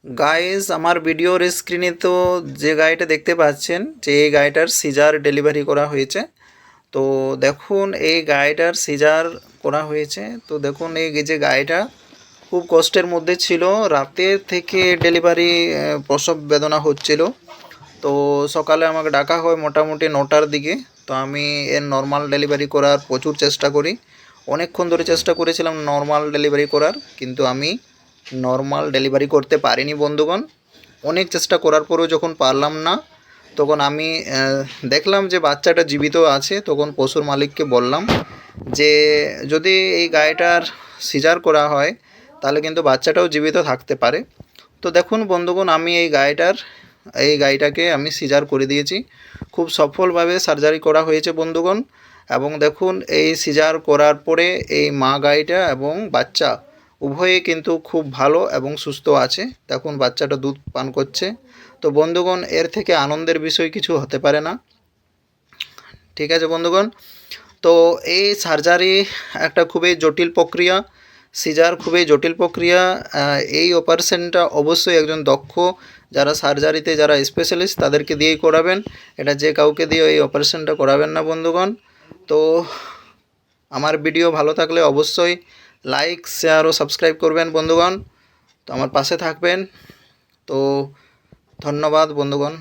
Guys, আমার ভিডিওর স্ক্রিনে তো যে গাড়িটা দেখতে পাচ্ছেন যে এই গাড়িটার সিজার ডেলিভারি করা হয়েছে। তো দেখুন এই গাড়িটার সিজার করা হয়েছে। তো দেখুন এই যে গাড়িটা খুব কষ্টের মধ্যে ছিল, রাতে থেকে ডেলিভারি প্রসব বেদনা হচ্ছিল। তো সকালে আমাকে ডাকা হয় মোটামুটি 9টার দিকে। তো আমি এর নর্মাল ডেলিভারি করার প্রচুর চেষ্টা করি, অনেকক্ষণ ধরে চেষ্টা করেছিলাম নর্মাল ডেলিভারি করার, কিন্তু আমি নর্মাল ডেলিভারি করতে পারিনি বন্ধুগণ। অনেক চেষ্টা করার পরেও যখন পারলাম না, তখন আমি দেখলাম যে বাচ্চাটা জীবিত আছে। তখন পশুর মালিককে বললাম যে যদি এই গাড়িটার সিজার করা হয় তাহলে কিন্তু বাচ্চাটাও জীবিত থাকতে পারে। তো দেখুন বন্ধুগণ, আমি এই গাড়িটাকে আমি সিজার করে দিয়েছি। খুব সফলভাবে সার্জারি করা হয়েছে বন্ধুগণ। এবং দেখুন এই সিজার করার পরে এই মা গাইটা এবং বাচ্চা উভয়ে কিন্তু খুব ভালো এবং সুস্থ আছে। দেখুন বাচ্চাটা দুধ পান করছে। তো বন্ধুগণ, এর থেকে আনন্দের বিষয় কিছু হতে পারে না। ঠিক আছে বন্ধুগণ, তো এই সার্জারি একটা খুবই জটিল প্রক্রিয়া। সিজার খুবই জটিল প্রক্রিয়া। এই অপারেশনটা অবশ্যই একজন দক্ষ, যারা সার্জারিতে যারা স্পেশালিস্ট তাদেরকে দিয়েই করাবেন। এটা যে কাউকে দিয়ে এই অপারেশনটা করাবেন না বন্ধুগণ। তো আমার ভিডিও ভালো থাকলে অবশ্যই লাইক, শেয়ার ও সাবস্ক্রাইব করবেন বন্ধুগণ। তো আমার পাশে থাকবেন। তো ধন্যবাদ বন্ধুগণ।